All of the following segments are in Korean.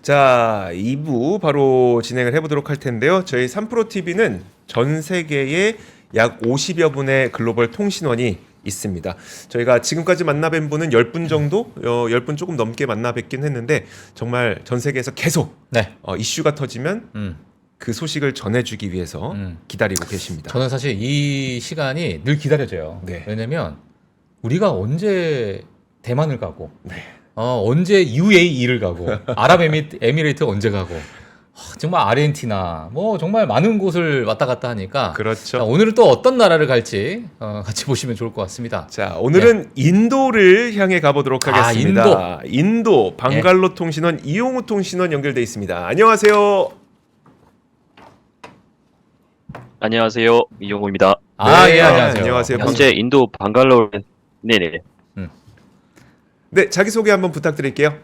자, 2부 바로 진행을 해보도록 할 텐데요. 저희 3프로TV는 전 세계에 약 50여 분의 글로벌 통신원이 있습니다. 저희가 지금까지 만나뵌 분은 10분 정도, 10분 조금 넘게 만나뵙긴 했는데 정말 전 세계에서 계속 네. 이슈가 터지면 그 소식을 전해주기 위해서 기다리고 계십니다. 저는 사실 이 시간이 늘 기다려져요. 네. 왜냐면 우리가 언제 대만을 가고, 네. 언제 UAE를 가고, 아랍에미레이트 언제 가고, 정말 아르헨티나, 뭐 정말 많은 곳을 왔다 갔다 하니까. 그렇죠. 자, 오늘은 또 어떤 나라를 갈지 같이 보시면 좋을 것 같습니다. 자, 오늘은 인도를 향해 가보도록 하겠습니다. 인도 방갈로 통신원 이용우 통신원 연결돼 있습니다. 안녕하세요. 안녕하세요. 이용호입니다. 예, 안녕하세요. 안녕하세요. 현재 인도 방갈로 네네. 네, 자기소개 한번 부탁드릴게요.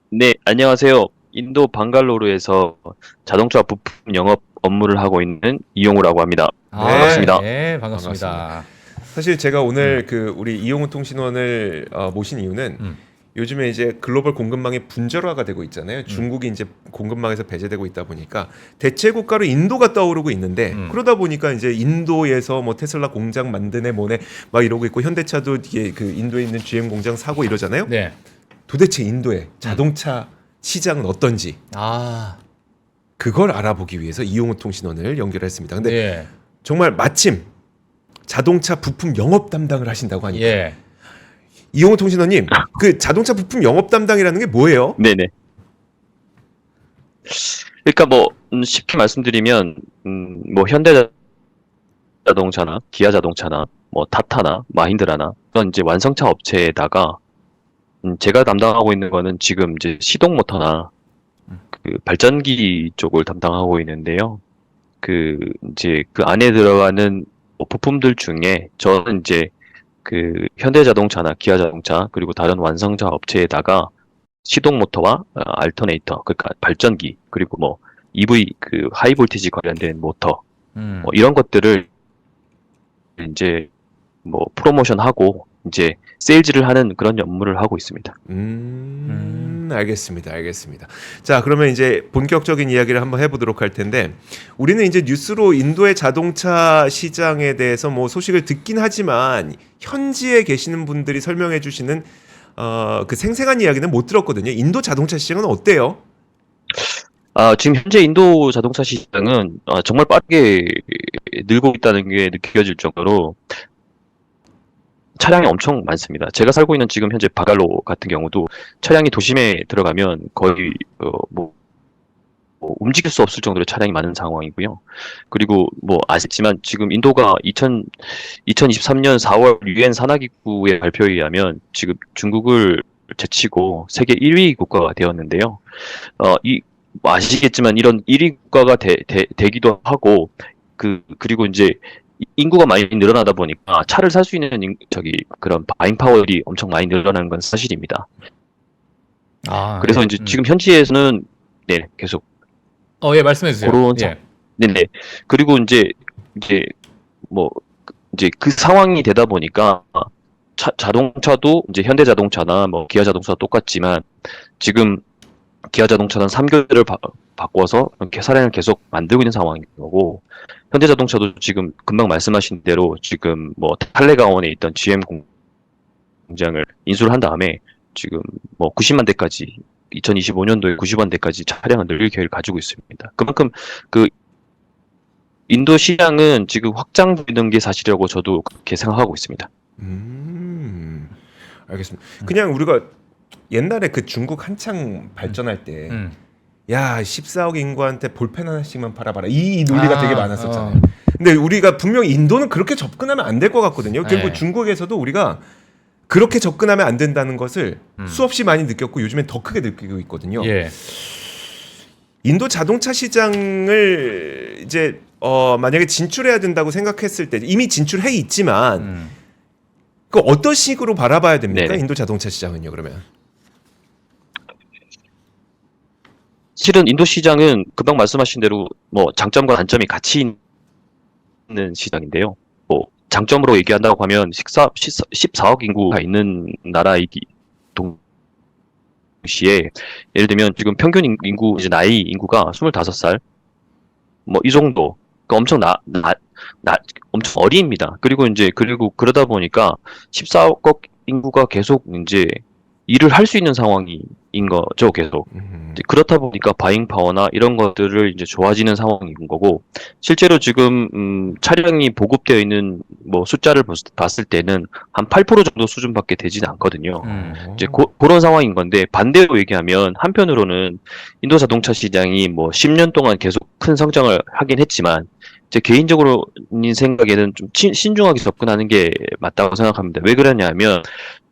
네, 안녕하세요. 인도 방갈로르에서 자동차 부품 영업 업무를 하고 있는 이용호라고 합니다. 반갑습니다. 네, 반갑습니다. 사실 제가 오늘 그 우리 이용우 통신원을 모신 이유는 요즘에 이제 글로벌 공급망이 분절화가 되고 있잖아요. 중국이 이제 공급망에서 배제되고 있다 보니까 대체 국가로 인도가 떠오르고 있는데 그러다 보니까 이제 인도에서 뭐 테슬라 공장 만드네 뭐네 막 이러고 있고 현대차도 이게 그 인도에 있는 GM 공장 사고 이러잖아요. 네. 도대체 인도의 자동차 시장은 어떤지 그걸 알아보기 위해서 이용우 통신원을 연결했습니다. 근데 예. 정말 마침 자동차 부품 영업 담당을 하신다고 하니까 예. 이용호 통신원님, 그 자동차 부품 영업 담당이라는 게 뭐예요? 네네. 그러니까 뭐 쉽게 말씀드리면 뭐 현대자동차나 기아자동차나 뭐 타타나 마힌드라나 그런 이제 완성차 업체에다가 제가 담당하고 있는 거는 지금 이제 시동 모터나 그 발전기 쪽을 담당하고 있는데요. 그 이제 그 안에 들어가는 뭐 부품들 중에 저는 이제 그 현대자동차나 기아자동차 그리고 다른 완성차 업체에다가 시동 모터와 알터네이터 그러니까 발전기 그리고 뭐 EV 그 하이 볼티지 관련된 모터 뭐 이런 것들을 이제 뭐 프로모션하고 이제 세일즈를 하는 그런 업무를 하고 있습니다. 알겠습니다. 알겠습니다. 자, 그러면 이제 본격적인 이야기를 한번 해보도록 할 텐데 우리는 이제 뉴스로 인도의 자동차 시장에 대해서 뭐 소식을 듣긴 하지만 현지에 계시는 분들이 설명해 주시는 그 생생한 이야기는 못 들었거든요. 인도 자동차 시장은 어때요? 지금 현재 인도 자동차 시장은 정말 빠르게 늘고 있다는 게 느껴질 정도로 차량이 엄청 많습니다. 제가 살고 있는 지금 현재 바갈로 같은 경우도 차량이 도심에 들어가면 거의 뭐 움직일 수 없을 정도로 차량이 많은 상황이고요. 그리고 뭐 아시지만 지금 인도가 2023년 4월 유엔 산하기구의 발표에 의하면 지금 중국을 제치고 세계 1위 국가가 되었는데요. 뭐 아시겠지만 이런 1위 국가가 되기도 하고 그리고 이제 인구가 많이 늘어나다 보니까 차를 살 수 있는 그런 바잉 파워들이 엄청 많이 늘어나는 건 사실입니다. 그래서 이제 지금 현지에서는 네 계속 예, 말씀해 주세요. 네네. 그리고 이제 뭐 이제 그 상황이 되다 보니까 자동차도 이제 현대자동차나 뭐 기아자동차 똑같지만 지금 기아자동차는 3개월을 바꿔서 차량을 계속 만들고 있는 상황인 거고 현대자동차도 지금 금방 말씀하신 대로 지금 뭐 탈레가온에 있던 GM 공장을 인수를 한 다음에 지금 뭐 90만 대까지 2025년도에 90만 대까지 차량을 늘릴 계획을 가지고 있습니다. 그만큼 그 인도 시장은 지금 확장되는 게 사실이라고 저도 그렇게 생각하고 있습니다. 알겠습니다. 그냥 우리가 옛날에 그 중국 한창 발전할 때 야, 14억 인구한테 볼펜 하나씩만 팔아봐라. 이 논리가 되게 많았었잖아요. 근데 우리가 분명히 인도는 그렇게 접근하면 안 될 것 같거든요. 결국 중국에서도 우리가 그렇게 접근하면 안 된다는 것을 수없이 많이 느꼈고 요즘엔 더 크게 느끼고 있거든요. 예. 인도 자동차 시장을 이제 만약에 진출해야 된다고 생각했을 때 이미 진출해 있지만 그 어떤 식으로 바라봐야 됩니까? 네네. 인도 자동차 시장은요, 그러면? 실은 인도 시장은 금방 말씀하신 대로 뭐 장점과 단점이 같이 있는 시장인데요. 뭐 장점으로 얘기한다고 하면 14억 인구가 있는 나라이기 동시에 예를 들면 지금 평균 인구 이제 나이 인구가 25살 뭐 이 정도 그러니까 엄청 엄청 어립니다. 그리고 그러다 보니까 14억 인구가 계속 이제 일을 할 수 있는 상황인 거죠, 계속. 이제 그렇다 보니까 바잉 파워나 이런 것들을 이제 좋아지는 상황인 거고, 실제로 지금 차량이 보급되어 있는 뭐 숫자를 봤을 때는 한 8% 정도 수준밖에 되지는 않거든요. 이제 그런 상황인 건데, 반대로 얘기하면 한편으로는 인도 자동차 시장이 뭐 10년 동안 계속 큰 성장을 하긴 했지만, 제 개인적으로 생각에는 좀 신중하게 접근하는 게 맞다고 생각합니다. 왜 그러냐면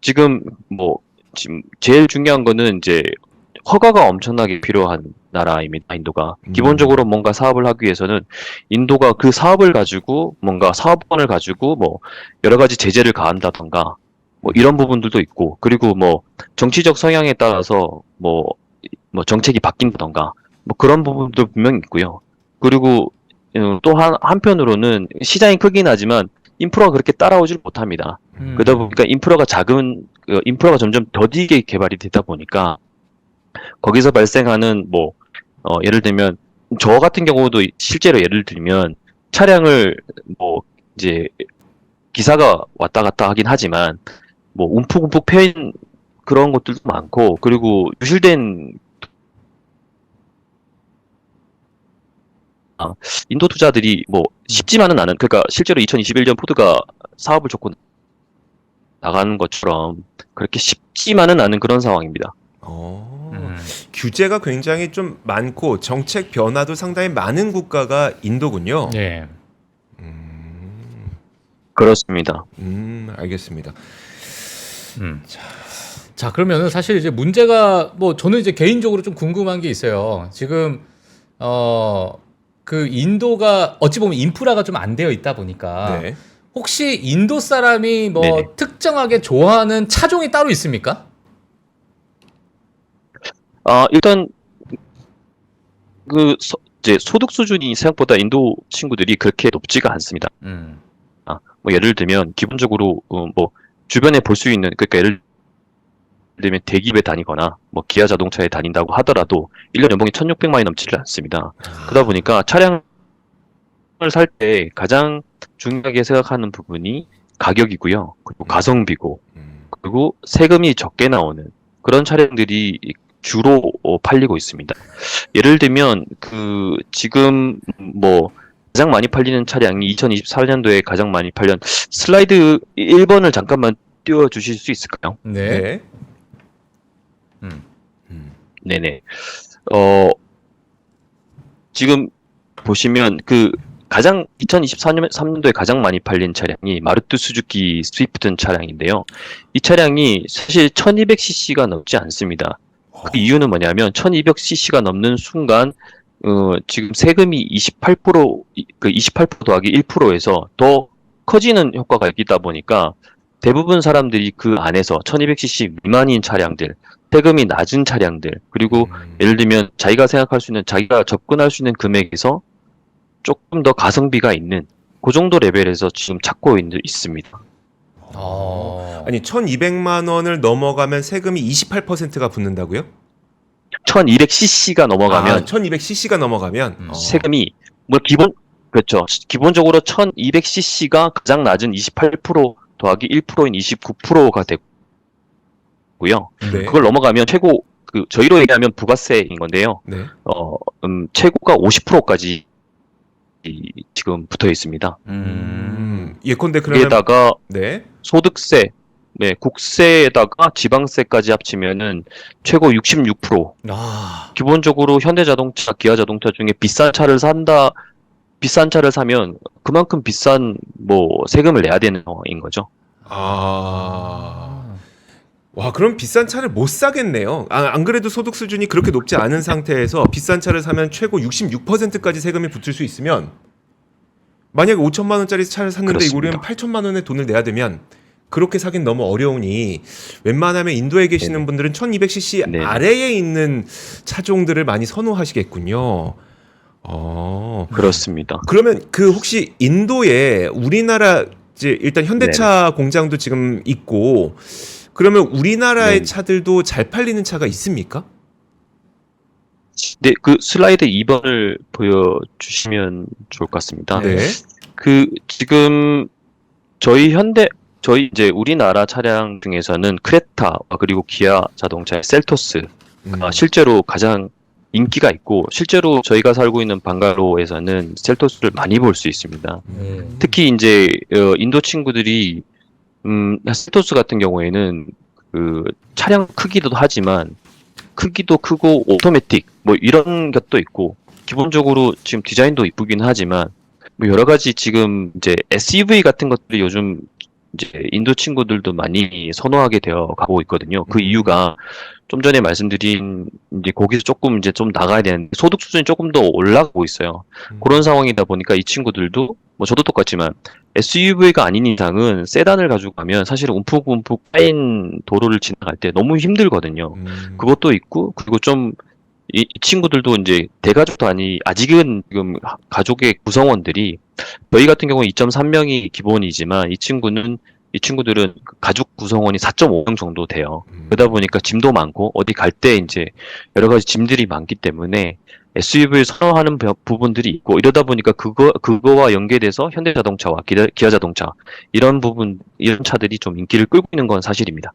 지금 제일 중요한 거는 이제 허가가 엄청나게 필요한 나라입니다. 인도가 기본적으로 뭔가 사업을 하기 위해서는 인도가 그 사업을 가지고 뭔가 사업권을 가지고 뭐 여러 가지 제재를 가한다던가 뭐 이런 부분들도 있고, 그리고 뭐 정치적 성향에 따라서 뭐 정책이 바뀐다던가 뭐 그런 부분도 분명히 있고요. 그리고 또 한편으로는 시장이 크긴 하지만 인프라가 그렇게 따라오질 못합니다. 그러다 보니까 인프라가 점점 더디게 개발이 되다 보니까 거기서 발생하는 예를 들면 저 같은 경우도 실제로 예를 들면 차량을 이제 기사가 왔다 갔다 하긴 하지만 움푹움푹 패인 그런 것들도 많고, 그리고 유실된 인도 투자들이 쉽지만은 않은, 그러니까 실제로 2021년 포드가 사업을 접고 나가는 것처럼 그렇게 쉽지만은 않은 그런 상황입니다. 규제가 굉장히 좀 많고 정책 변화도 상당히 많은 국가가 인도군요. 네. 그렇습니다. 알겠습니다. 자, 그러면은 사실 이제 문제가 저는 이제 개인적으로 좀 궁금한 게 있어요. 지금 그 인도가 어찌 보면 인프라가 좀 안 되어 있다 보니까 네. 혹시 인도 사람이 네네. 특정하게 좋아하는 차종이 따로 있습니까? 일단 이제 소득 수준이 생각보다 인도 친구들이 그렇게 높지가 않습니다. 예를 들면 기본적으로 주변에 볼 수 있는, 그러니까 예를 들면 대기업에 다니거나 기아 자동차에 다닌다고 하더라도 1년 연봉이 1,600만이 넘지를 않습니다. 그러다 보니까 차량을 살 때 가장 중요하게 생각하는 부분이 가격이고요. 그리고 가성비고, 그리고 세금이 적게 나오는 그런 차량들이 주로 팔리고 있습니다. 예를 들면 지금 가장 많이 팔리는 차량이 2024년도에 가장 많이 팔린 슬라이드 1번을 잠깐만 띄워 주실 수 있을까요? 네. 네네. 지금 보시면 가장 2023년도에 가장 많이 팔린 차량이 마루티 수즈키 스위프트 차량인데요. 이 차량이 사실 1200cc가 넘지 않습니다. 그 이유는 뭐냐면 1200cc가 넘는 순간 지금 세금이 28% 더하기 1%에서 더 커지는 효과가 있다 보니까 대부분 사람들이 그 안에서 1200cc 미만인 차량들, 세금이 낮은 차량들, 그리고 예를 들면 자기가 접근할 수 있는 금액에서 조금 더 가성비가 있는 그 정도 레벨에서 지금 찾고 있습니다. 아니 1,200만 원을 넘어가면 세금이 28%가 붙는다고요? 1200cc가 넘어가면 1,200cc가 넘어가면 세금이 그렇죠. 기본적으로 1200cc가 가장 낮은 28% 더하기 1%인 29%가 되고요. 네. 그걸 넘어가면 최고 저희로 얘기하면 부가세인 건데요. 네. 최고가 50%까지 지금 붙어 있습니다. 예컨대 그러면 여기에다가 네. 소득세, 국세에다가 지방세까지 합치면은 최고 66%. 기본적으로 현대자동차, 기아자동차 중에 비싼 차를 사면 그만큼 비싼 세금을 내야 되는 상황인 거죠. 와, 그럼 비싼 차를 못 사겠네요. 안 그래도 소득 수준이 그렇게 높지 않은 상태에서 비싼 차를 사면 최고 66%까지 세금이 붙을 수 있으면, 만약에 5천만 원짜리 차를 샀는데 그렇습니다. 우리는 8천만 원의 돈을 내야 되면 그렇게 사긴 너무 어려우니 웬만하면 인도에 계시는 분들은 1200cc 네네. 아래에 있는 차종들을 많이 선호하시겠군요. 그렇습니다. 그러면 혹시 인도에 우리나라 이제 일단 현대차 공장도 지금 있고, 그러면 우리나라의 네. 차들도 잘 팔리는 차가 있습니까? 네, 그 슬라이드 2번을 보여주시면 좋을 것 같습니다. 네. 지금 저희 이제 우리나라 차량 중에서는 크레타 그리고 기아 자동차의 셀토스 실제로 가장 인기가 있고 실제로 저희가 살고 있는 방가로에서는 셀토스를 많이 볼 수 있습니다. 특히 이제 인도 친구들이 셀토스 같은 경우에는 그 차량 크기도 하지만 크기도 크고 오토매틱 뭐 이런 것도 있고 기본적으로 지금 디자인도 이쁘긴 하지만 뭐 여러 가지 지금 이제 SUV 같은 것들이 요즘 이제 인도 친구들도 많이 선호하게 되어 가고 있거든요. 그 이유가 좀 전에 말씀드린 이제 거기서 조금 이제 좀 나가야 되는데 소득 수준이 조금 더 올라가고 있어요. 그런 상황이다 보니까 이 친구들도 뭐 저도 똑같지만 SUV가 아닌 이상은 세단을 가지고 가면 사실 움푹움푹 파인 도로를 지나갈 때 너무 힘들거든요. 그것도 있고 그리고 좀 이 친구들도 이제 대가족도 아직은 지금 가족의 구성원들이 저희 같은 경우는 2.3명이 기본이지만 이 친구들은 가족 구성원이 4.5명 정도 돼요. 그러다 보니까 짐도 많고 어디 갈 때 이제 여러 가지 짐들이 많기 때문에 SUV를 선호하는 부분들이 있고 이러다 보니까 그거와 연계돼서 현대자동차와 기아자동차 이런 차들이 좀 인기를 끌고 있는 건 사실입니다.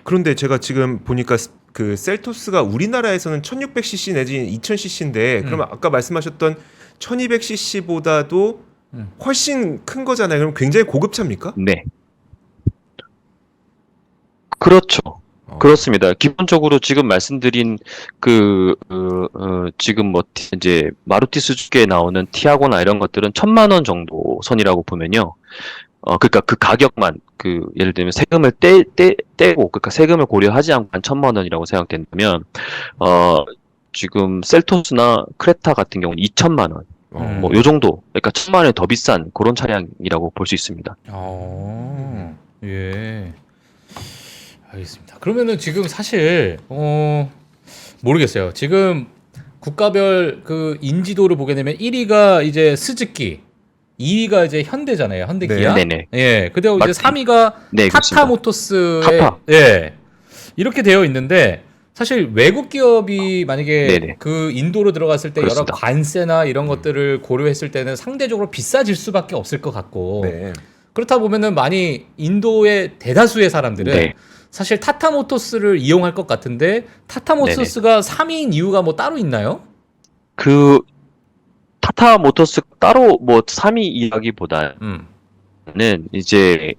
그런데 제가 지금 보니까 그 셀토스가 우리나라에서는 1600cc 내지 2000cc인데 그러면 아까 말씀하셨던 1200cc보다도 훨씬 큰 거잖아요. 그럼 굉장히 고급차입니까? 네. 그렇죠. 그렇습니다. 기본적으로 지금 말씀드린 지금 뭐 이제 마루티 수주기에 나오는 티아고나 이런 것들은 1000만 원 정도 선이라고 보면요. 그러니까 그 가격만 예를 들면 세금을 떼고 그러니까 세금을 고려하지 않고 한 1000만 원이라고 생각된다면 지금 셀토스나 크레타 같은 경우는 2000만 원. 뭐 요 정도. 그러니까 1000만 원이 더 비싼 그런 차량이라고 볼 수 있습니다. 예. 알겠습니다. 그러면은 지금 사실 모르겠어요. 지금 국가별 그 인지도를 보게 되면 1위가 이제 스즈키, 2위가 이제 현대잖아요. 현대 네. 기아. 네네. 예. 그리고 이제 3위가 네, 타타 그렇습니다. 모터스의 타타. 예. 이렇게 되어 있는데 사실 외국 기업이 만약에 네네. 그 인도로 들어갔을 때 그렇습니다. 여러 관세나 이런 것들을 고려했을 때는 상대적으로 비싸질 수밖에 없을 것 같고 네. 그렇다 보면은 많이 인도의 대다수의 사람들은 네. 사실 타타 모터스를 이용할 것 같은데 타타 모터스가 3위인 이유가 뭐 따로 있나요? 타타 모터스 따로 뭐 3위 이야기보다는 이제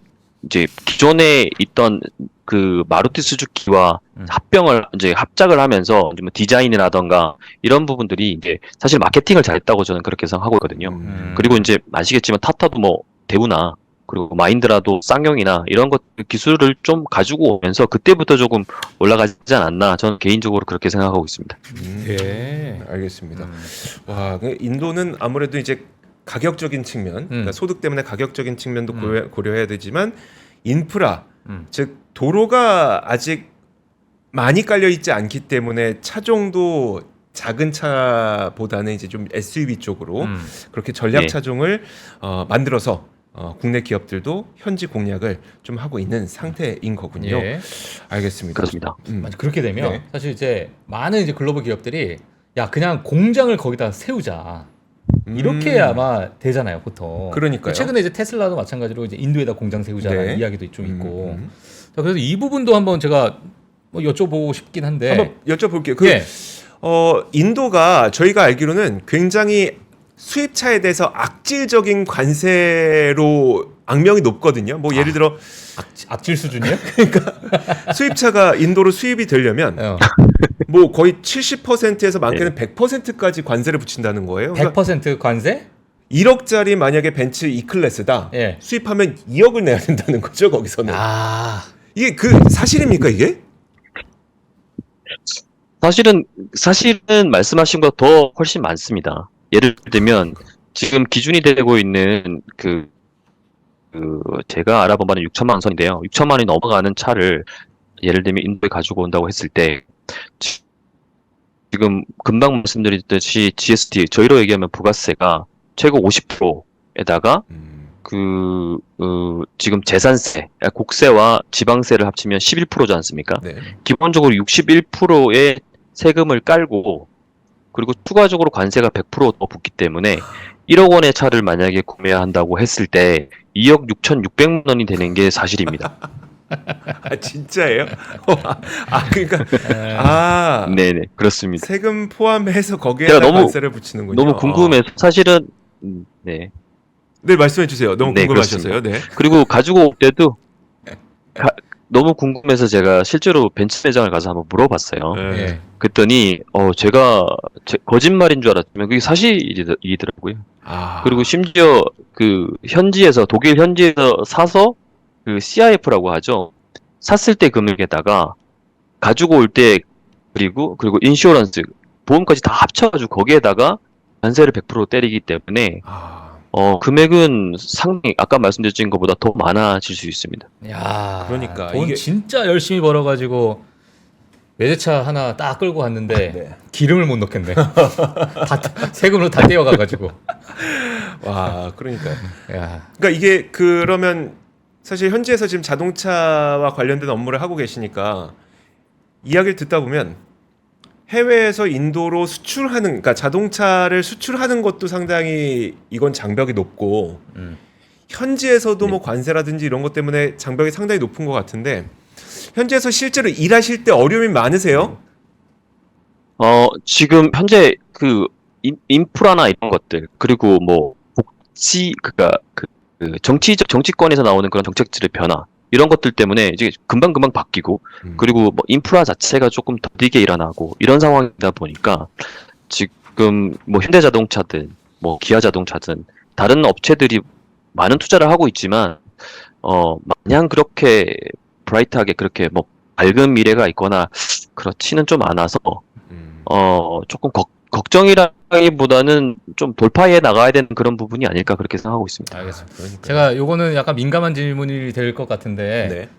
기존에 있던 그 마루티 수주키와 합작을 하면서 뭐 디자인이라던가 이런 부분들이 이제 사실 마케팅을 잘했다고 저는 그렇게 생각하고 있거든요. 그리고 이제 아시겠지만 타타도 뭐 대우나 그리고 마인드라도 쌍용이나 이런 것 기술을 좀 가지고 오면서 그때부터 조금 올라가지 않았나 저는 개인적으로 그렇게 생각하고 있습니다. 예. 알겠습니다. 와, 인도는 아무래도 이제 가격적인 측면, 그러니까 소득 때문에 가격적인 측면도 고려해야 되지만 인프라, 즉 도로가 아직 많이 깔려 있지 않기 때문에 차종도 작은 차보다는 이제 좀 SUV 쪽으로 그렇게 전략 예. 차종을 만들어서 국내 기업들도 현지 공략을 좀 하고 있는 상태인 거군요. 예. 알겠습니다. 그렇습니다. 맞아. 그렇게 되면 네. 사실 이제 많은 이제 글로벌 기업들이 야 그냥 공장을 거기다 세우자 이렇게 아마 되잖아요 보통. 그러니까요. 최근에 이제 테슬라도 마찬가지로 이제 인도에다 공장 세우자라는 네. 이야기도 좀 있고. 자, 그래서 이 부분도 한번 제가 뭐 여쭤보고 싶긴 한데. 한번 여쭤볼게요. 예. 인도가 저희가 알기로는 굉장히 수입차에 대해서 악질적인 관세로 악명이 높거든요. 뭐 예를 들어 악질 수준이요? 수입차가 인도로 수입이 되려면 뭐 거의 70%에서 많게는 100%까지 관세를 붙인다는 거예요. 그러니까 100% 관세? 1억짜리 만약에 벤츠 E클래스다. 예. 수입하면 2억을 내야 된다는 거죠, 거기서는. 아. 이게 사실입니까, 이게? 사실은 말씀하신 것 더 훨씬 많습니다. 예를 들면 지금 기준이 되고 있는 제가 알아본 바는 6천만 원 선인데요. 6천만 원이 넘어가는 차를 예를 들면 인도에 가지고 온다고 했을 때 지금 금방 말씀드렸듯이 GST 저희로 얘기하면 부가세가 최고 50%에다가 지금 재산세, 곡세와 지방세를 합치면 11%지 않습니까? 네. 기본적으로 61%의 세금을 깔고 그리고 추가적으로 관세가 100%더 붙기 때문에 1억 원의 차를 만약에 구매한다고 했을 때 2억 6,600만 원이 되는 게 사실입니다. 아 진짜예요? 그러니까 네네, 그렇습니다. 세금 포함해서 거기에 제가 너무- 관세를 붙이는군요. 너무 궁금해서 사실은 네. 네 말씀해 주세요. 너무 네, 궁금하셔서요. 네. 그리고 가지고 올 때도 너무 궁금해서 제가 실제로 벤츠 매장을 가서 한번 물어봤어요. 네. 예. 그랬더니 제가 거짓말인 줄 알았지만 그게 사실이더라고요. 그리고 심지어 독일 현지에서 사서 CIF라고 하죠. 샀을 때 금액에다가 가지고 올 때 그리고 인슈어런스 보험까지 다 합쳐가지고 거기에다가 관세를 100% 때리기 때문에 금액은 상당히 아까 말씀드린 것보다 더 많아질 수 있습니다. 야, 그러니까 돈 이게- 진짜 열심히 벌어가지고 외제차 하나 딱 끌고 갔는데 네. 기름을 못 넣겠네. 세금으로 다 떼어가가지고. 와 그러니까. 야, 그러니까 이게 그러면 사실 현지에서 지금 자동차와 관련된 업무를 하고 계시니까 이야기를 듣다 보면 해외에서 인도로 수출하는 그러니까 자동차를 수출하는 것도 상당히 이건 장벽이 높고 현지에서도 뭐 관세라든지 이런 것 때문에 장벽이 상당히 높은 것 같은데 현지에서 실제로 일하실 때 어려움이 많으세요? 지금 현재 인프라나 이런 것들 그리고 뭐 복지 그러니까 정치권에서 나오는 그런 정책들의 변화 이런 것들 때문에 이제 금방금방 바뀌고 그리고 뭐 인프라 자체가 조금 더디게 일어나고 이런 상황이다 보니까 지금 뭐 현대자동차든 뭐 기아자동차든 다른 업체들이 많은 투자를 하고 있지만 마냥 그렇게 브라이트하게 그렇게 뭐 밝은 미래가 있거나 그렇지는 좀 않아서 조금 걱정이라기보다는 좀 돌파해 나가야 되는 그런 부분이 아닐까 그렇게 생각하고 있습니다. 알겠습니다. 그러니까요. 제가 요거는 약간 민감한 질문이 될 것 같은데 네.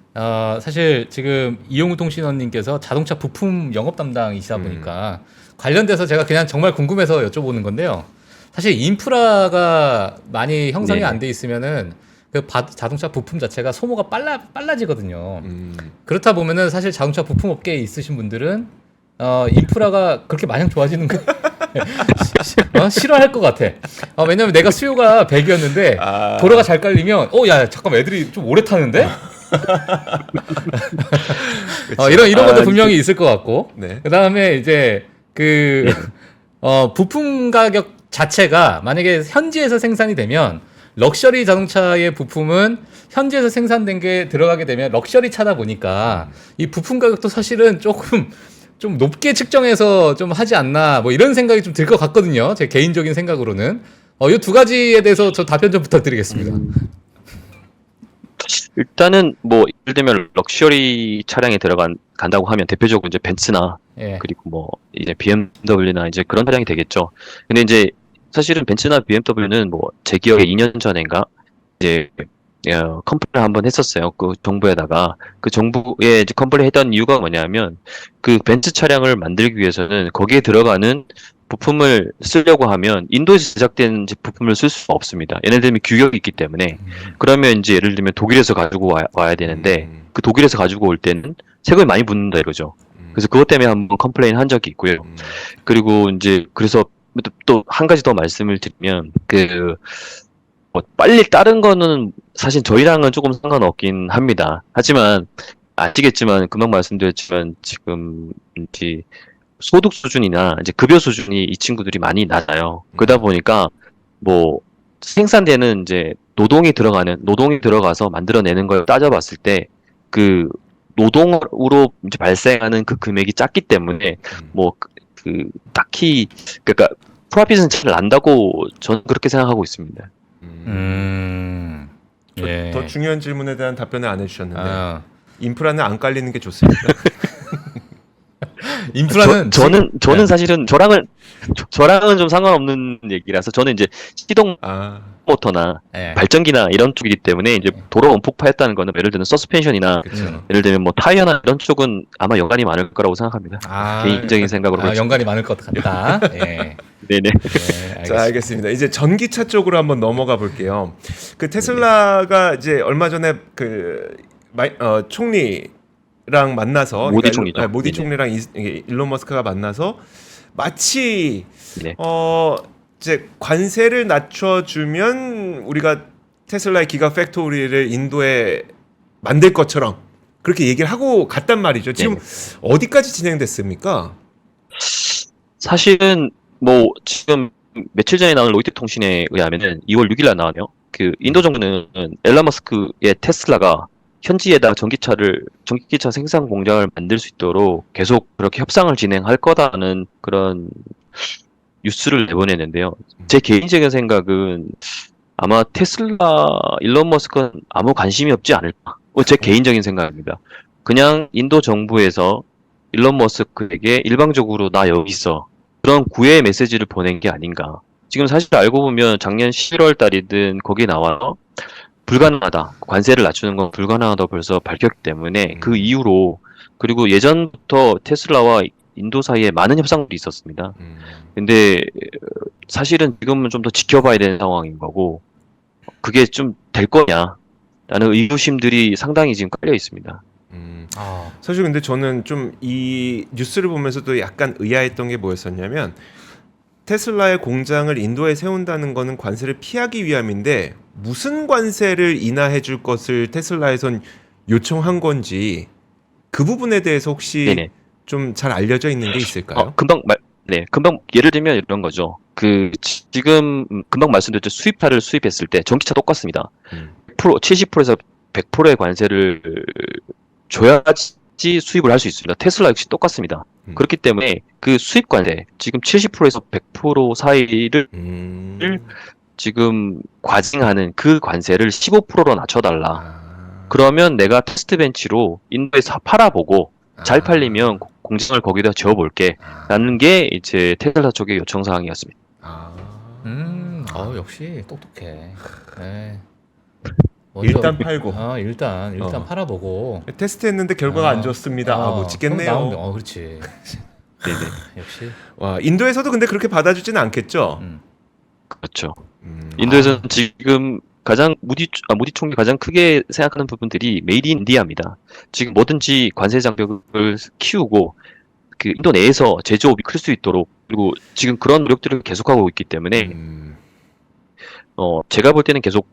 사실 지금 이용우 통신원님께서 자동차 부품 영업 담당이시다 보니까 관련돼서 제가 그냥 정말 궁금해서 여쭤보는 건데요. 사실 인프라가 많이 형성이 네네. 안 돼 있으면은 자동차 부품 자체가 소모가 빨라지거든요. 그렇다 보면은 사실 자동차 부품 업계에 있으신 분들은 인프라가 그렇게 마냥 좋아지는 거 싫어할 것 같아. 왜냐면 내가 수요가 100이었는데 도로가 잘 깔리면 야 잠깐 애들이 좀 오래 타는데? 이런 것도 분명히 있을 것 같고. 네. 그다음에 이제 부품 가격 자체가 만약에 현지에서 생산이 되면 럭셔리 자동차의 부품은 현지에서 생산된 게 들어가게 되면 럭셔리 차다 보니까 이 부품 가격도 사실은 조금 좀 높게 측정해서 좀 하지 않나 뭐 이런 생각이 좀 들 것 같거든요. 제 개인적인 생각으로는 이 두 가지에 대해서 저 답변 좀 부탁드리겠습니다. 일단은 뭐 예를 들면 럭셔리 차량에 간다고 하면 대표적으로 이제 벤츠나 예. 그리고 뭐 이제 BMW나 이제 그런 차량이 되겠죠. 근데 이제 사실은 벤츠나 BMW는 뭐 제 기억에 2년 전인가 이제 컴플레인 한번 했었어요. 그 정부에다가 그 정부에 이제 컴플레인 했던 이유가 뭐냐면 그 벤츠 차량을 만들기 위해서는 거기에 들어가는 부품을 쓰려고 하면 인도에서 제작된 부품을 쓸 수가 없습니다. 얘네들이 규격이 있기 때문에 그러면 이제 예를 들면 독일에서 가지고 와야 되는데 그 독일에서 가지고 올 때는 세금이 많이 붙는다 이러죠. 그래서 그것 때문에 한번 컴플레인 한 적이 있고요. 그리고 이제 그래서 또 한 가지 더 말씀을 드리면 뭐 빨리 다른 거는 사실 저희랑은 조금 상관없긴 합니다. 하지만 아시겠지만 금방 말씀드렸지만 지금 이제 소득 수준이나 이제 급여 수준이 이 친구들이 많이 낮아요. 그러다 보니까 뭐 생산되는 이제 노동이 들어가서 만들어내는 걸 따져봤을 때 그 노동으로 이제 발생하는 그 금액이 작기 때문에 뭐 딱히 그러니까 프로핏은 잘 난다고 저는 그렇게 생각하고 있습니다. 예. 더 중요한 질문에 대한 답변을 안 해주셨는데 아, 인프라는 안 깔리는 게 좋습니다. 인프라는 저는 네. 사실은 저랑은 좀 상관없는 얘기라서 저는 이제 시동 모터나 예. 발전기나 이런 쪽이기 때문에 이제 도로 원폭파했다는 거는 예를 들면 서스펜션이나 그렇죠. 예를 들면 뭐 타이어나 이런 쪽은 아마 연관이 많을 거라고 생각합니다. 개인적인 생각으로 그렇죠. 연관이 많을 것 같다. 예. 네네. 네, 자, 알겠습니다. 이제 전기차 쪽으로 한번 넘어가 볼게요. 그 테슬라가 이제 얼마 전에 그 총리랑 만나서 모디 그러니까 총리죠. 모디 네네. 총리랑 일론 머스크가 만나서 마치 네. 이제 관세를 낮춰주면 우리가 테슬라의 기가 팩토리를 인도에 만들 것처럼 그렇게 얘기를 하고 갔단 말이죠. 지금 어디까지 진행됐습니까? 사실은 뭐 지금 며칠 전에 나온 로이터 통신에 의하면은 2월 6일 날 나왔네요. 그 인도 정부는 엘런 머스크의 테슬라가 현지에다 전기기차 생산 공장을 만들 수 있도록 계속 그렇게 협상을 진행할 거다는 그런 뉴스를 내보냈는데요. 제 개인적인 생각은 아마 테슬라 일론 머스크는 아무 관심이 없지 않을까. 제 개인적인 생각입니다. 그냥 인도 정부에서 일론 머스크에게 일방적으로 나 여기 있어. 그런 구애 메시지를 보낸 게 아닌가. 지금 사실 알고 보면 작년 11월 달이든 거기 나와서 불가능하다. 관세를 낮추는 건 불가능하다고 벌써 밝혔기 때문에 그 이후로 그리고 예전부터 테슬라와 인도 사이에 많은 협상들이 있었습니다. 근데 사실은 지금은 좀 더 지켜봐야 되는 상황인 거고 그게 좀 될 거냐 라는 의구심들이 상당히 지금 깔려 있습니다. 아, 사실 근데 저는 좀 이 뉴스를 보면서도 약간 의아했던 게 뭐였었냐면 테슬라의 공장을 인도에 세운다는 거는 관세를 피하기 위함인데 무슨 관세를 인하해 줄 것을 테슬라에선 요청한 건지 그 부분에 대해서 혹시 네네. 좀 잘 알려져 있는 게 있을까요? 금방 예를 들면 이런 거죠. 지금 금방 말씀드렸죠. 수입차를 수입했을 때 전기차 똑같습니다. 음. 70%에서 100%의 관세를 줘야지 수입을 할 수 있습니다. 테슬라 역시 똑같습니다. 그렇기 때문에 그 수입 관세, 지금 70%에서 100% 사이를 지금 과징하는 그 관세를 15%로 낮춰달라. 아. 그러면 내가 테스트 벤치로 인도에서 팔아보고 잘 팔리면 공장을 거기다 지어볼게. 라는 게 이제 테슬라 쪽의 요청 사항이었습니다. 역시 똑똑해. 네. 일단 팔고 일단 팔아보고 테스트했는데 결과가 안 좋습니다. 못 찍겠네요. 그렇지. 네네. 역시. 와, 인도에서도 근데 그렇게 받아주지는 않겠죠. 그렇죠. 인도에서는 지금 모디 총리 가장 크게 생각하는 부분들이 메이드 인 인디아입니다. 지금 뭐든지 관세 장벽을 키우고 그 인도 내에서 제조업이 클 수 있도록 그리고 지금 그런 노력들을 계속하고 있기 때문에 제가 볼 때는 계속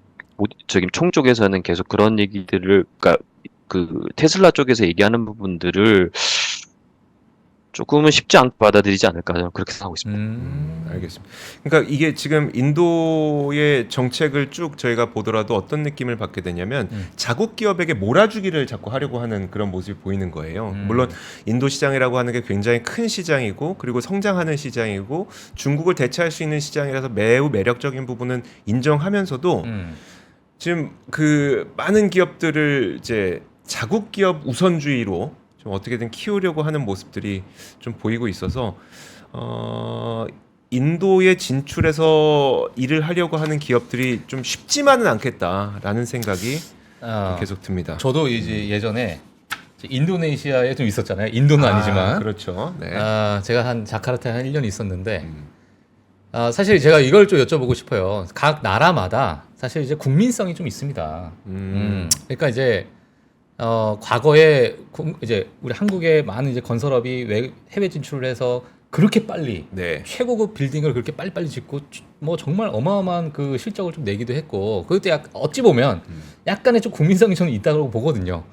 총 쪽에서는 계속 그런 얘기들을 그러니까 그 테슬라 쪽에서 얘기하는 부분들을 조금은 쉽지 않게 받아들이지 않을까 저는 그렇게 생각하고 있습니다. 알겠습니다. 그러니까 이게 지금 인도의 정책을 쭉 저희가 보더라도 어떤 느낌을 받게 되냐면 자국 기업에게 몰아주기를 자꾸 하려고 하는 그런 모습이 보이는 거예요. 물론 인도 시장이라고 하는 게 굉장히 큰 시장이고 그리고 성장하는 시장이고 중국을 대체할 수 있는 시장이라서 매우 매력적인 부분은 인정하면서도 지금 그 많은 기업들을 이제 자국 기업 우선주의로 좀 어떻게든 키우려고 하는 모습들이 좀 보이고 있어서 인도에 진출해서 일을 하려고 하는 기업들이 좀 쉽지만은 않겠다라는 생각이 계속 듭니다. 저도 이제 예전에 인도네시아에 좀 있었잖아요. 인도는 아니지만. 그렇죠. 네. 제가 한 자카르타에 한 1년 있었는데 사실 제가 이걸 좀 여쭤보고 싶어요. 각 나라마다 사실 이제 국민성이 좀 있습니다. 그러니까 이제 과거에 이제 우리 한국의 많은 이제 건설업이 해외 진출을 해서 그렇게 빨리 네. 최고급 빌딩을 그렇게 빨리빨리 짓고 뭐 정말 어마어마한 그 실적을 좀 내기도 했고 그것도 어찌 보면 약간의 좀 국민성이 저는 있다고 보거든요.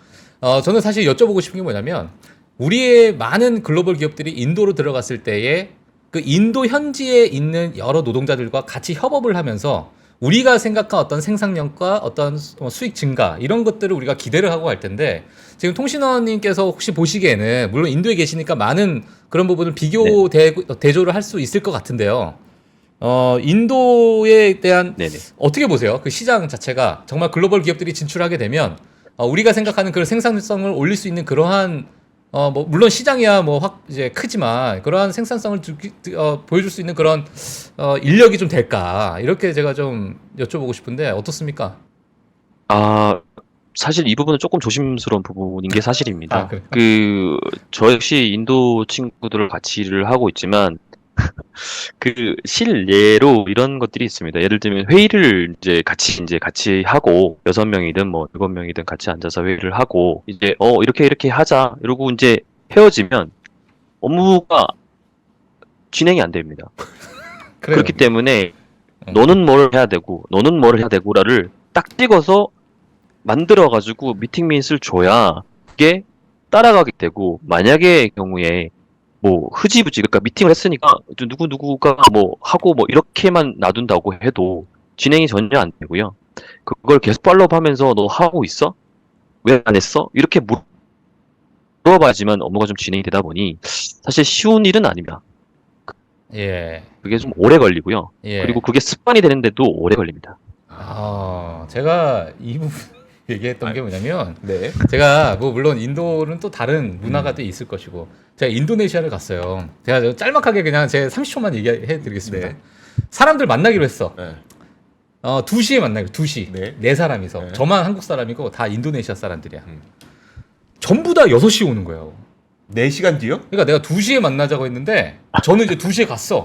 저는 사실 여쭤보고 싶은 게 뭐냐면 우리의 많은 글로벌 기업들이 인도로 들어갔을 때에 그 인도 현지에 있는 여러 노동자들과 같이 협업을 하면서 우리가 생각한 어떤 생산력과 어떤 수익 증가 이런 것들을 우리가 기대를 하고 할 텐데 지금 통신원님께서 혹시 보시기에는 물론 인도에 계시니까 많은 그런 부분을 비교 대조를 할 수 있을 것 같은데요. 인도에 대한 네네. 어떻게 보세요? 그 시장 자체가 정말 글로벌 기업들이 진출하게 되면 우리가 생각하는 그런 생산성을 올릴 수 있는 그러한 뭐 물론 시장이야 뭐 이제 크지만 그러한 생산성을 보여줄 수 있는 그런 인력이 좀 될까 이렇게 제가 좀 여쭤보고 싶은데 어떻습니까? 사실 이 부분은 조금 조심스러운 부분인 게 사실입니다. 그래요? 저 역시 인도 친구들을 같이 일을 하고 있지만 그 실례로 이런 것들이 있습니다. 예를 들면 회의를 이제 같이 하고 6명이든 뭐 7명이든 같이 앉아서 회의를 하고 이제 이렇게 하자 이러고 이제 헤어지면 업무가 진행이 안 됩니다. 그래요. 그렇기 때문에 음. 너는 뭘 해야 되고 너는 뭘 해야 되고라를 딱 찍어서 만들어 가지고 미팅 민스를 줘야 그게 따라가게 되고 만약의 경우에 뭐 흐지부지 그러니까 미팅을 했으니까 누구가 뭐 하고 뭐 이렇게만 놔둔다고 해도 진행이 전혀 안 되고요. 그걸 계속 팔로우하면서 너 하고 있어? 왜 안 했어? 이렇게 물어봐야지만 업무가 좀 진행이 되다 보니 사실 쉬운 일은 아닙니다. 예. 그게 좀 오래 걸리고요. 예. 그리고 그게 습관이 되는데도 오래 걸립니다. 제가 이 부분 얘기했던 게 뭐냐면 네. 제가 뭐 물론 인도는 또 다른 문화가 또 있을 것이고 제가 인도네시아를 갔어요. 제가 짤막하게 그냥 제 30초만 얘기해 드리겠습니다. 네. 사람들 만나기로 했어. 네. 2시에 만나기로 2시. 네. 네 사람이서. 네. 저만 한국 사람이고 다 인도네시아 사람들이야. 음. 전부 다 6시 오는 거예요. 4시간 뒤요? 그러니까 내가 2시에 만나자고 했는데 저는 이제 2시에 갔어.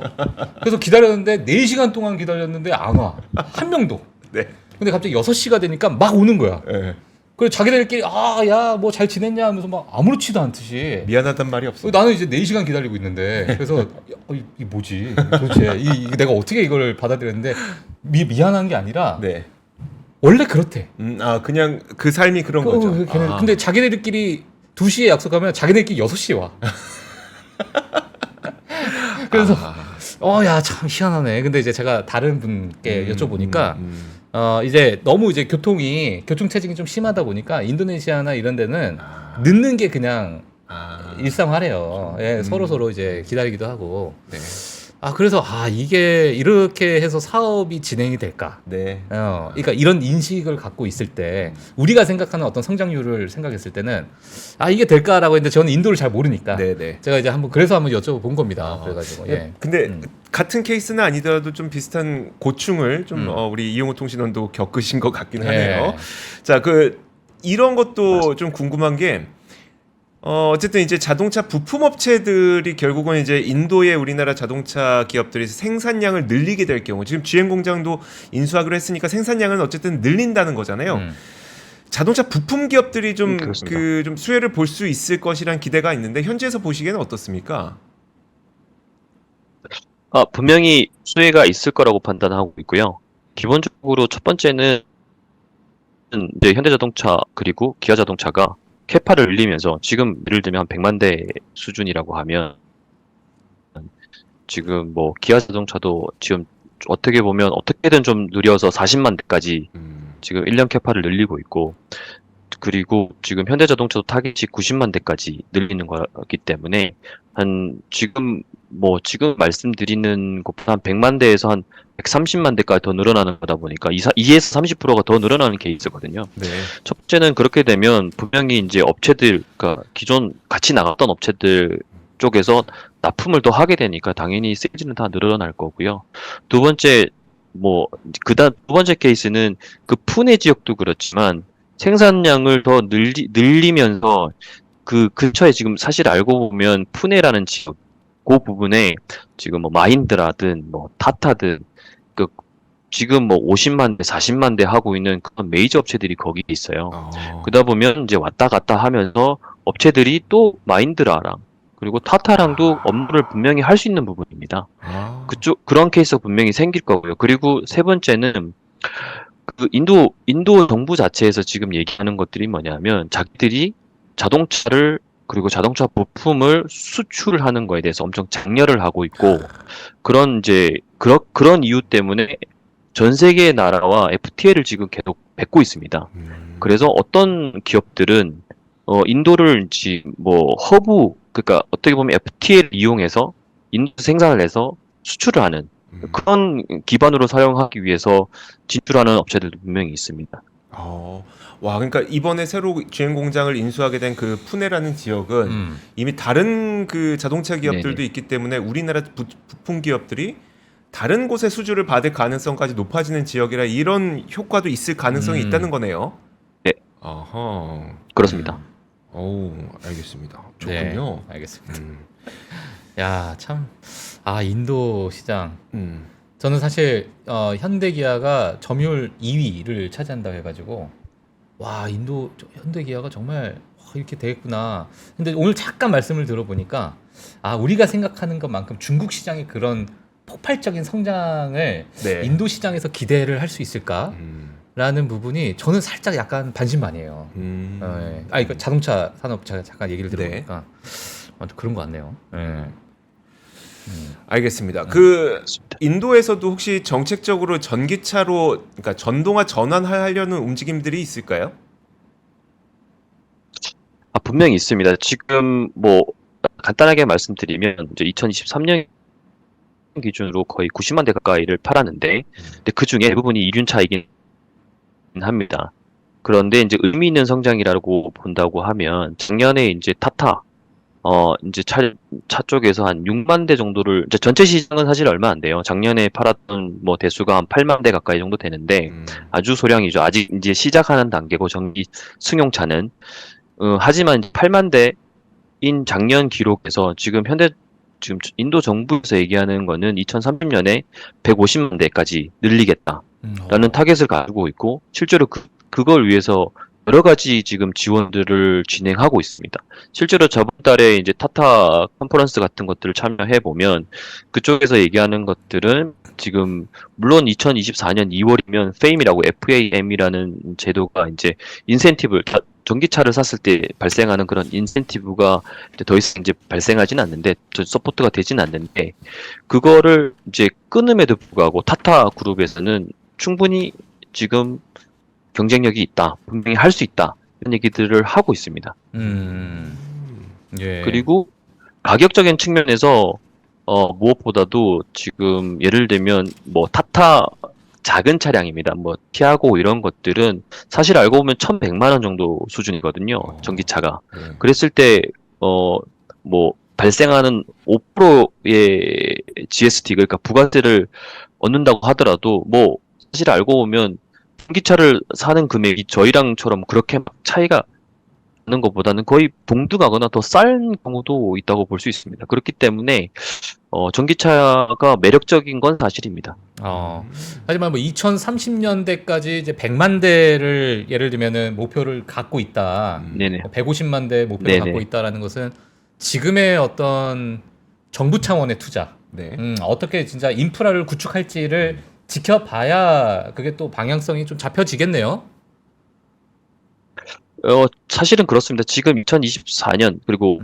그래서 기다렸는데 4시간 동안 기다렸는데 안 와. 한 명도. 네. 근데 갑자기 6시가 되니까 막 오는 거야. 네. 그래서 자기들끼리 야 뭐 잘 지냈냐 하면서 막 아무렇지도 않듯이 미안하단 말이 없어. 나는 이제 4시간 기다리고 있는데 그래서 이게 뭐지 도대체 이게 내가 어떻게 이걸 받아들였는데 미안한 게 아니라 네. 원래 그렇대. 그냥 그 삶이 그런 거죠. 근데 자기들끼리 2시에 약속하면 자기들끼리 6시에 와. 그래서 야 참 희한하네. 근데 이제 제가 다른 분께 여쭤보니까 이제 너무 이제 교통 체증이 좀 심하다 보니까 인도네시아나 이런 데는 늦는 게 그냥 일상화래요. 예, 서로 이제 기다리기도 하고. 네. 그래서 이게 이렇게 해서 사업이 진행이 될까? 네. 그러니까 이런 인식을 갖고 있을 때 우리가 생각하는 어떤 성장률을 생각했을 때는 이게 될까라고 했는데 저는 인도를 잘 모르니까 네. 제가 이제 한번 여쭤본 겁니다. 그래가지고 예. 근데 같은 케이스는 아니더라도 좀 비슷한 고충을 좀 우리 이용호 통신원도 겪으신 것 같긴 하네요. 자, 이런 것도 좀 궁금한 게 어쨌든 이제 자동차 부품 업체들이 결국은 이제 인도의 우리나라 자동차 기업들이 생산량을 늘리게 될 경우 지금 GM 공장도 인수하기로 했으니까 생산량은 어쨌든 늘린다는 거잖아요. 자동차 부품 기업들이 좀 좀 수혜를 볼 수 있을 것이란 기대가 있는데 현지에서 보시기에는 어떻습니까? 분명히 수혜가 있을 거라고 판단하고 있고요. 기본적으로 첫 번째는 이제 현대자동차 그리고 기아자동차가 캐파를 늘리면서 지금 예를 들면 한 100만 대 수준이라고 하면 지금 뭐 기아자동차도 지금 어떻게 보면 어떻게든 좀 느려서 40만 대까지 지금 1년 캐파를 늘리고 있고 그리고 지금 현대자동차도 타깃이 90만 대까지 늘리는 거기 때문에 지금 말씀드리는 것보다 한 100만 대에서 한 130만 대까지 더 늘어나는 거다 보니까 2에서 30%가 더 늘어나는 케이스거든요. 네. 첫 번째는 그렇게 되면 분명히 이제 업체들, 그러니까 기존 같이 나갔던 업체들 쪽에서 납품을 더 하게 되니까 당연히 세일즈는 다 늘어날 거고요. 두 번째, 두 번째 케이스는 그 푸네 지역도 그렇지만 생산량을 더 늘리면서 그 근처에 지금 사실 알고 보면 푸네라는 지역, 그 부분에 지금 마힌드라든 타타든 지금 50만 대, 40만 대 하고 있는 그런 메이저 업체들이 거기에 있어요. 그러다 보면 이제 왔다 갔다 하면서 업체들이 또 마힌드라랑 그리고 타타랑도 업무를 분명히 할 수 있는 부분입니다. 그런 케이스가 분명히 생길 거고요. 그리고 세 번째는 그 인도 정부 자체에서 지금 얘기하는 것들이 뭐냐면 자기들이 자동차를 그리고 자동차 부품을 수출하는 거에 대해서 엄청 장려를 하고 있고 그런 이유 때문에 전 세계의 나라와 FTA를 지금 계속 맺고 있습니다. 그래서 어떤 기업들은 인도를 허브 그러니까 어떻게 보면 FTA를 이용해서 인도 생산을 해서 수출을 하는 그런 기반으로 사용하기 위해서 진출하는 업체들도 분명히 있습니다. 와, 그러니까 이번에 새로 GM 공장을 인수하게 된 그 푸네라는 지역은 이미 다른 그 자동차 기업들도 네네. 있기 때문에 우리나라 부품 기업들이 다른 곳에 수주를 받을 가능성까지 높아지는 지역이라 이런 효과도 있을 가능성이 있다는 거네요. 네. 아하. 그렇습니다. 오, 알겠습니다. 좋군요. 네, 알겠습니다. 야, 참 아 인도 시장. 음. 저는 사실 현대기아가 점유율 2위를 차지한다고 해가지고 와 인도 현대기아가 정말 와, 이렇게 되겠구나. 근데 오늘 잠깐 말씀을 들어보니까 아 우리가 생각하는 것만큼 중국 시장의 그런 폭발적인 성장을 네. 인도 시장에서 기대를 할 수 있을까라는 부분이 저는 살짝 약간 반신반의해요. 아 이거 자동차 산업 제가 잠깐 얘기를 들어보니까 그런 것 같네요. 알겠습니다. 그 그렇습니다. 인도에서도 혹시 정책적으로 전기차로 그러니까 전동화 전환하려는 움직임들이 있을까요? 분명히 있습니다. 지금 뭐 간단하게 말씀드리면 이제 2023년 기준으로 거의 90만 대 가까이를 팔았는데, 근데 그 중에 대부분이 이륜차이긴 합니다. 그런데 이제 의미 있는 성장이라고 본다고 하면 작년에 이제 타타 이제 차 쪽에서 한 6만 대 정도를, 이제 전체 시장은 사실 얼마 안 돼요. 작년에 팔았던 뭐 대수가 한 8만 대 가까이 정도 되는데 아주 소량이죠. 아직 이제 시작하는 단계고 전기 승용차는. 하지만 8만 대인 작년 기록에서 지금 인도 정부에서 얘기하는 거는 2030년에 150만 대까지 늘리겠다라는 타겟을 가지고 있고, 실제로 그걸 위해서 여러 가지 지금 지원들을 진행하고 있습니다. 실제로 저번 달에 이제 타타 컨퍼런스 같은 것들을 참여해 보면 그쪽에서 얘기하는 것들은 지금 물론 2024년 2월이면 FAM이라고 FAM이라는 제도가 이제 인센티브, 전기차를 샀을 때 발생하는 그런 인센티브가 이제 더 이상 이제 발생하지는 않는데, 서포트가 되지는 않는데, 그거를 이제 끊음에도 불구하고 타타 그룹에서는 충분히 지금 경쟁력이 있다, 분명히 할 수 있다, 이런 얘기들을 하고 있습니다. 예. 그리고 가격적인 측면에서 무엇보다도 지금 예를 들면 뭐 타타 작은 차량입니다. 뭐 티아고 이런 것들은 사실 알고 보면 1,100만 원 정도 수준이거든요. 전기차가. 네. 그랬을 때 뭐 발생하는 5%의 GST, 그러니까 부가세를 얻는다고 하더라도 뭐 사실 알고 보면 전기차를 사는 금액이 저희랑처럼 그렇게 막 차이가 나는 것보다는 거의 동등하거나 더 싼 경우도 있다고 볼 수 있습니다. 그렇기 때문에 전기차가 매력적인 건 사실입니다. 하지만 뭐 2030년대까지 이제 100만 대를 예를 들면은 목표를 갖고 있다. 네네. 150만 대 목표를 네네. 갖고 있다라는 것은 지금의 어떤 정부 차원의 투자, 네. 어떻게 진짜 인프라를 구축할지를 지켜봐야 그게 또 방향성이 좀 잡혀지겠네요. 사실은 그렇습니다. 지금 2024년 그리고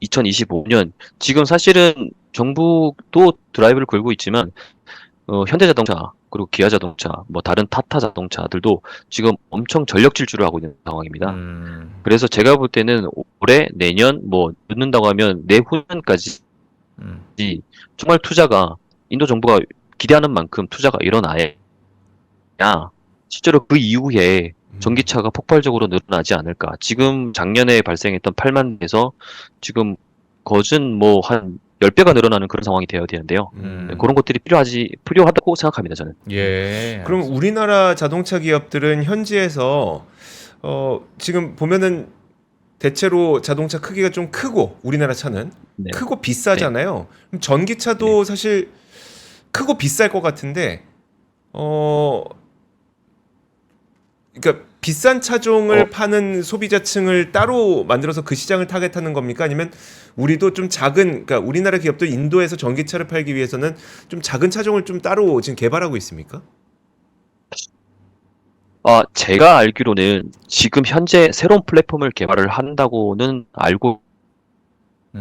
2025년 지금 사실은 정부도 드라이브를 걸고 있지만 현대자동차 그리고 기아자동차 뭐 다른 타타 자동차들도 지금 엄청 전력 질주를 하고 있는 상황입니다. 그래서 제가 볼 때는 올해 내년 뭐 늦는다고 하면 내후년까지 정말 투자가 인도 정부가 기대하는 만큼 투자가 일어나야 실제로 그 이후에 전기차가 폭발적으로 늘어나지 않을까. 지금 작년에 발생했던 8만 대에서 지금 거진 뭐 한 10배가 늘어나는 그런 상황이 되어야 되는데요. 그런 것들이 필요하다고 생각합니다, 저는. 예. 그럼 우리나라 자동차 기업들은 현지에서 지금 보면은 대체로 자동차 크기가 좀 크고 우리나라 차는 네. 크고 비싸잖아요. 그럼 전기차도 사실 크고 비쌀 것 같은데 그러니까 비싼 차종을 파는 소비자층을 따로 만들어서 그 시장을 타겟하는 겁니까? 아니면 우리도 좀 작은, 그러니까 우리나라 기업들 인도에서 전기차를 팔기 위해서는 좀 작은 차종을 좀 따로 지금 개발하고 있습니까? 제가 알기로는 지금 현재 새로운 플랫폼을 개발을 한다고는 알고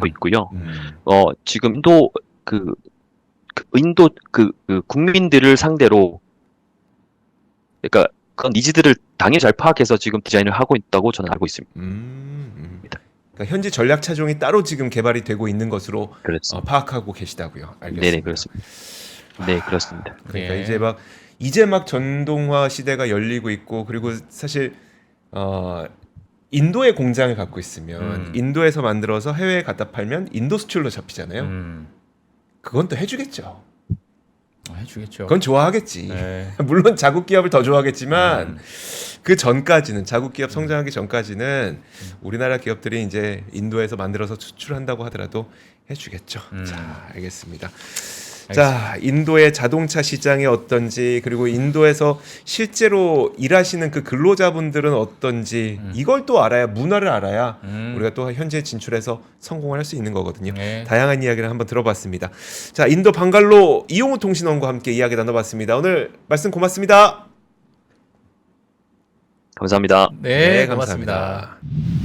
있고요. 지금 인도 국민들을 상대로, 그러니까 그런 니즈들을 당연히 잘 파악해서 지금 디자인을 하고 있다고 저는 알고 있습니다. 그러니까 현지 전략 차종이 따로 지금 개발이 되고 있는 것으로 파악하고 계시다고요. 알겠습니다. 네네, 그렇습니다. 네, 그렇습니다. 그러니까 예. 이제 막 전동화 시대가 열리고 있고, 그리고 사실 인도에 공장을 갖고 있으면 인도에서 만들어서 해외에 갖다 팔면 인도 수출로 잡히잖아요. 그건 또 해주겠죠. 해주겠죠. 그건 좋아하겠지. 네. 물론 자국 기업을 더 좋아하겠지만 그 전까지는, 자국 기업 성장하기 전까지는 우리나라 기업들이 이제 인도에서 만들어서 수출한다고 하더라도 해주겠죠. 음. 자, 알겠습니다. 자, 인도의 자동차 시장이 어떤지, 그리고 인도에서 실제로 일하시는 그 근로자분들은 어떤지, 이걸 또 알아야, 문화를 알아야 우리가 또 현지에 진출해서 성공을 할 수 있는 거거든요. 네. 다양한 이야기를 한번 들어봤습니다. 자, 인도 방갈로 이용우 통신원과 함께 이야기 나눠봤습니다. 오늘 말씀 고맙습니다. 감사합니다. 네, 고맙습니다. 감사합니다.